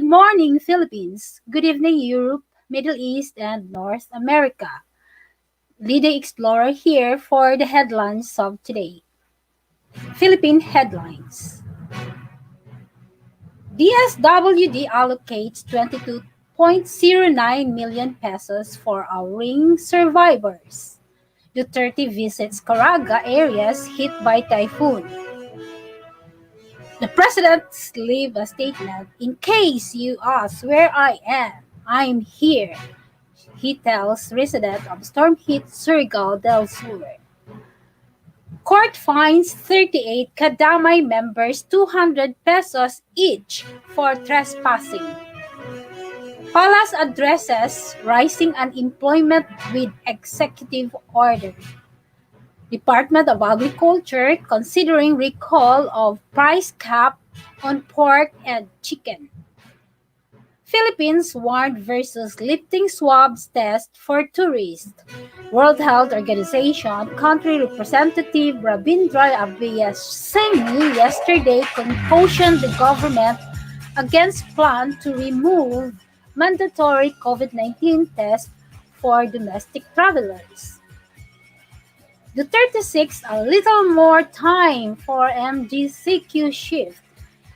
morning, Philippines. Good evening, Europe, Middle East, and North America. Leading Explorer here for the headlines of today. Philippine headlines. DSWD allocates 22.09 million pesos for Auring survivors. Duterte visits Caraga areas hit by typhoon. The president leave a statement. In case you ask where I am, I'm here. He tells residents of storm-hit Surigao del Sur. Court fines 38 Kadamay members 200 pesos each for trespassing. Palace addresses rising unemployment with executive order. Department of Agriculture considering recall of price cap on pork and chicken. Philippines warned versus lifting swabs test for tourists. World Health Organization country representative Rabindra Abhyasingi yesterday cautioned the government against plan to remove mandatory COVID-19 tests for domestic travelers. Duterte seeks a little more time for MGCQ shift.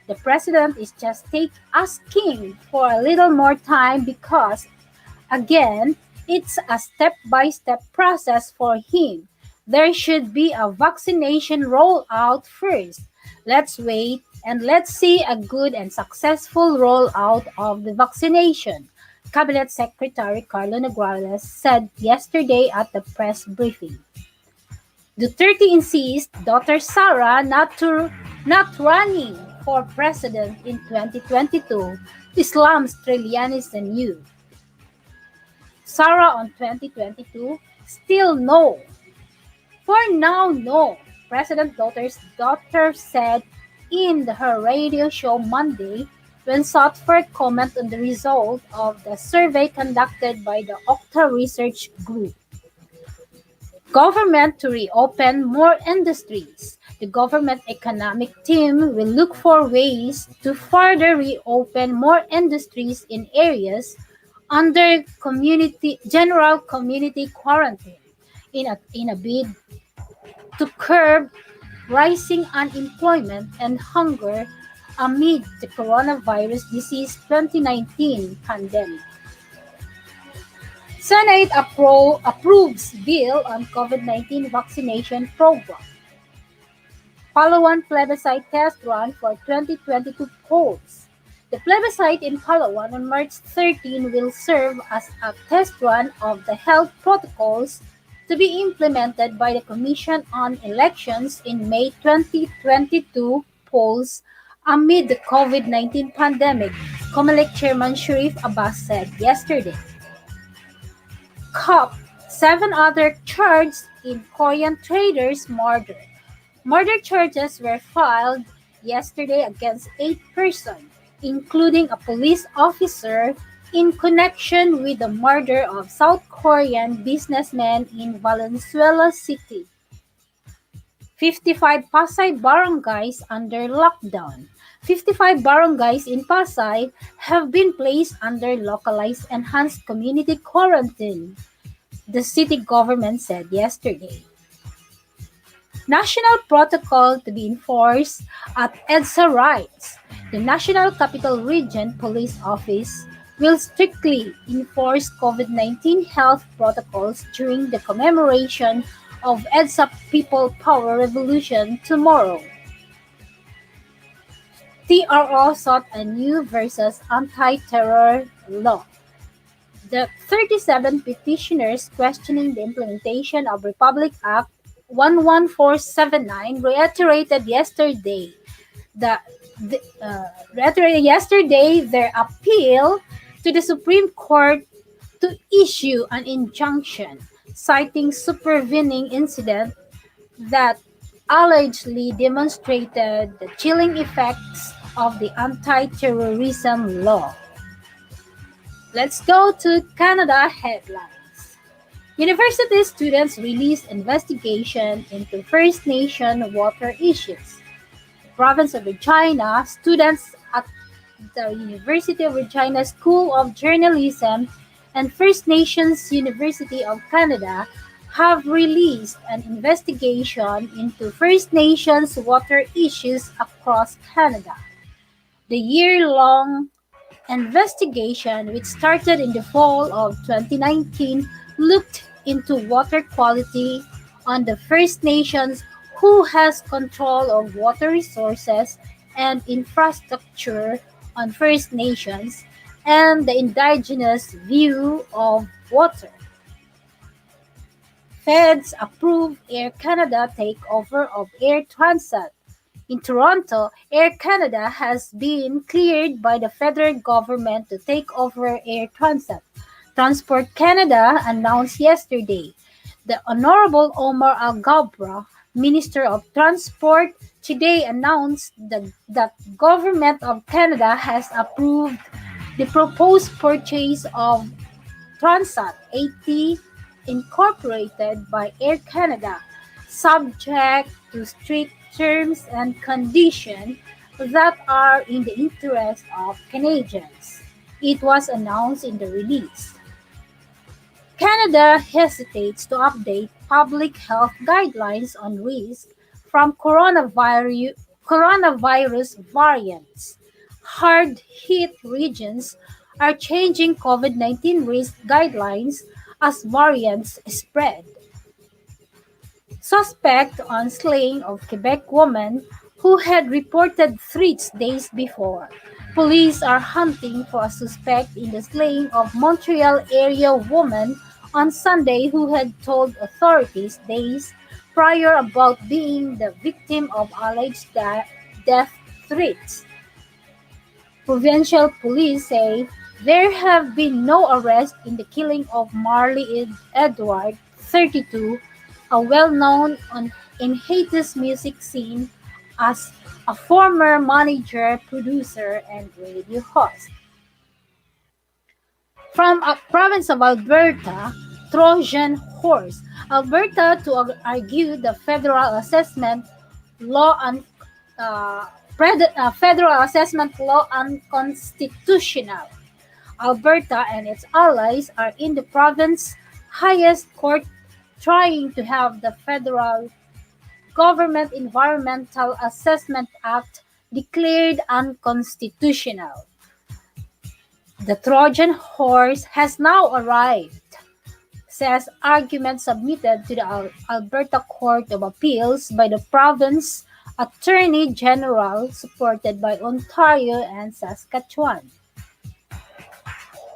The president is just asking for a little more time because, again, it's a step-by-step process for him. There should be a vaccination rollout first. Let's wait and let's see a good and successful rollout of the vaccination, Cabinet Secretary Carlo Nograles said yesterday at the press briefing. Duterte insists daughter Sara not running for president in 2022, Islam's Trillianis and you. Sara on 2022, still no. For now, no, President daughter's daughter said in her radio show Monday when sought for a comment on the result of the survey conducted by the Okta Research Group. Government to reopen more industries. The government economic team will look for ways to further reopen more industries in areas under general community quarantine in a bid to curb rising unemployment and hunger amid the coronavirus disease 2019 pandemic. Senate approves bill on COVID-19 vaccination program. Palawan plebiscite test run for 2022 polls. The plebiscite in Palawan on March 13 will serve as a test run of the health protocols to be implemented by the Commission on Elections in May 2022 polls amid the COVID-19 pandemic, COMELEC Chairman Sharif Abbas said yesterday. COP, 7 other charged in Korean traders' murder. Murder charges were filed yesterday against 8 persons, including a police officer in connection with the murder of South Korean businessman in Valenzuela City. 55 Pasay barangays under lockdown. 55 barangays in Pasay have been placed under localized enhanced community quarantine, the city government said yesterday. National protocol to be enforced at EDSA rights. The National Capital Region Police Office will strictly enforce COVID-19 health protocols during the commemoration of EDSA People Power Revolution tomorrow. TRO sought a new versus anti-terror law. The 37 petitioners questioning the implementation of Republic Act 11479 reiterated yesterday their appeal to the Supreme Court to issue an injunction citing supervening incident that allegedly demonstrated the chilling effects of the anti-terrorism law. Let's go to Canada headlines. University students release investigation into First Nation water issues. Province of Regina, students at the University of Regina School of Journalism, and First Nations University of Canada have released an investigation into First Nations water issues across Canada. The year-long investigation, which started in the fall of 2019, looked into water quality on the First Nations who has control of water resources and infrastructure on First Nations and the indigenous view of water. Feds approved Air Canada takeover of Air Transat. In Toronto, Air Canada has been cleared by the federal government to take over Air Transat. Transport Canada announced yesterday. The Honorable Omar Al-Gabra, Minister of Transport, today announced that Government of Canada has approved the proposed purchase of Transat 80 incorporated by Air Canada, subject to strict terms and conditions that are in the interest of Canadians. It was announced in the release. Canada hesitates to update public health guidelines on risk from coronavirus variants. Hard hit regions are changing COVID 19 risk guidelines as variants spread. Suspect on slaying of Quebec woman who had reported threats days before. Police are hunting for a suspect in the slaying of Montreal area woman on Sunday who had told authorities days prior about being the victim of alleged death threats. Provincial police say there have been no arrests in the killing of Marley Edward, 32, a well-known in Haiti's music scene as a former manager, producer, and radio host. From a province of Alberta, Trojan horse. Alberta to argue the law un, uh, federal assessment law unconstitutional. Alberta and its allies are in the province's highest court trying to have the federal Government Environmental Assessment Act declared unconstitutional. The Trojan horse has now arrived, says argument submitted to the Alberta Court of Appeals by the province Attorney General supported by Ontario and Saskatchewan.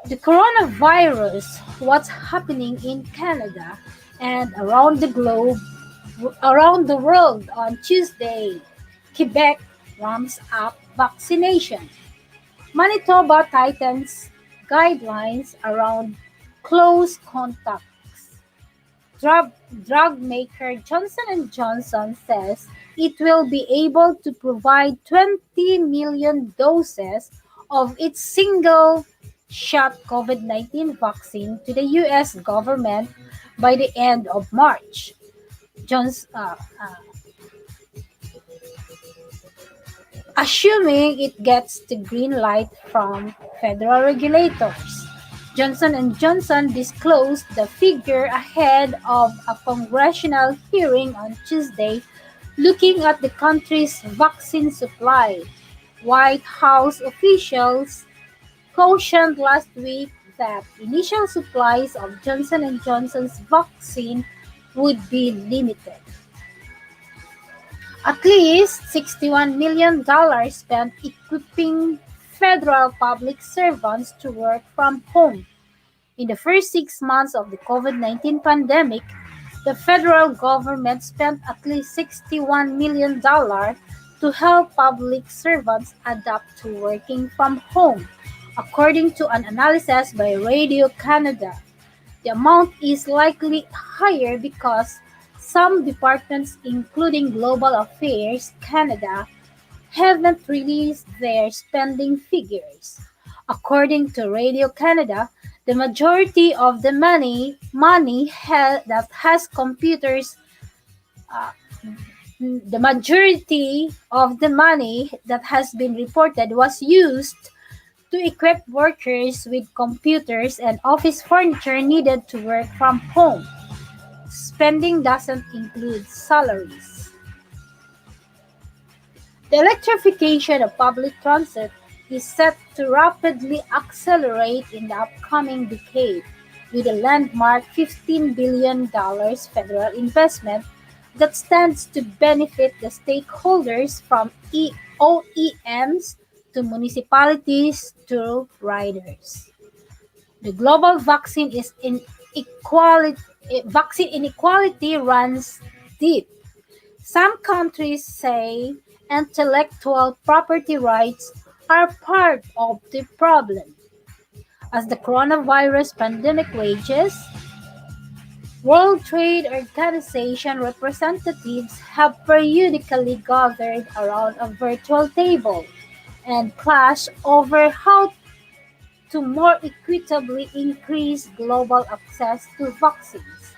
The coronavirus, what's happening in Canada and around the world on Tuesday. Quebec ramps up vaccination. Manitoba tightens guidelines around close contacts. Drug maker Johnson and Johnson says it will be able to provide 20 million doses of its single shot COVID-19 vaccine to the US government by the end of March. Johnson, assuming it gets the green light from federal regulators. Johnson and Johnson disclosed the figure ahead of a congressional hearing on Tuesday looking at the country's vaccine supply. White House officials cautioned last week that initial supplies of Johnson and Johnson's vaccine would be limited. At least $61 million spent equipping federal public servants to work from home. In the first 6 months of the COVID-19 pandemic, the federal government spent at least $61 million to help public servants adapt to working from home, according to an analysis by Radio Canada. The amount is likely higher because some departments, including Global Affairs Canada, haven't released their spending figures. According to Radio Canada, the majority of the that has computers uh, the majority of the money that has been reported was used to equip workers with computers and office furniture needed to work from home. Spending doesn't include salaries. The electrification of public transit is set to rapidly accelerate in the upcoming decade, with a landmark $15 billion federal investment that stands to benefit the stakeholders from OEMs to municipalities to riders. The global vaccine inequality runs deep. Some countries say intellectual property rights are part of the problem. As the coronavirus pandemic rages, World Trade Organization representatives have periodically gathered around a virtual table and clashed over how to more equitably increase global access to vaccines.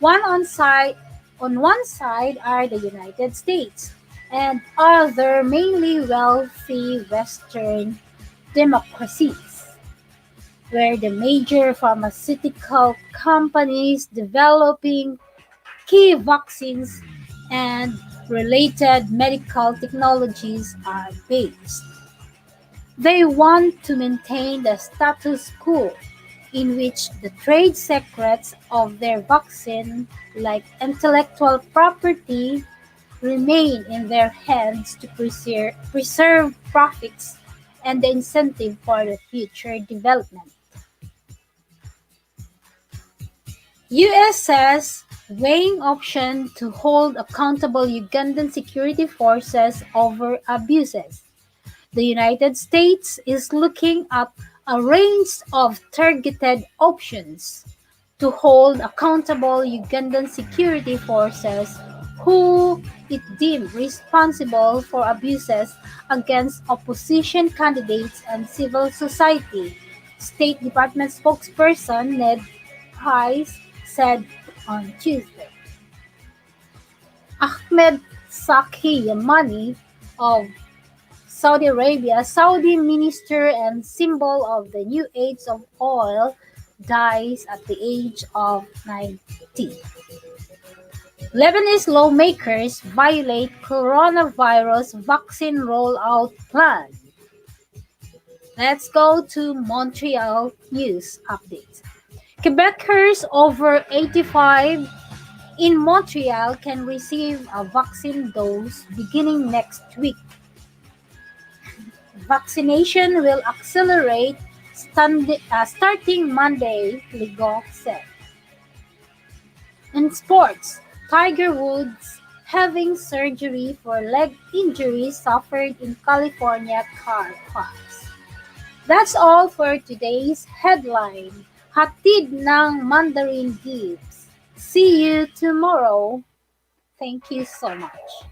One on side on one side are the United States and other mainly wealthy Western democracies, where the major pharmaceutical companies developing key vaccines and related medical technologies are based. They want to maintain the status quo in which the trade secrets of their vaccine, like intellectual property, remain in their hands to preserve profits and the incentive for the future development. US says weighing option to hold accountable Ugandan security forces over abuses. The United States is looking at a range of targeted options to hold accountable Ugandan security forces who it deemed responsible for abuses against opposition candidates and civil society, State Department spokesperson Ned Price said on Tuesday. Ahmed Saki Yamani of Saudi Arabia, Saudi minister and symbol of the new age of oil, dies at the age of 90. Lebanese lawmakers violate coronavirus vaccine rollout plan. Let's go to Montreal news update. Quebecers over 85 in Montreal can receive a vaccine dose beginning next week. Vaccination will accelerate starting Monday, Legault said. In sports, Tiger Woods having surgery for leg injury suffered in California car crash. That's all for today's headline. Hatid ng Mandarin Gibbs. See you tomorrow. Thank you so much.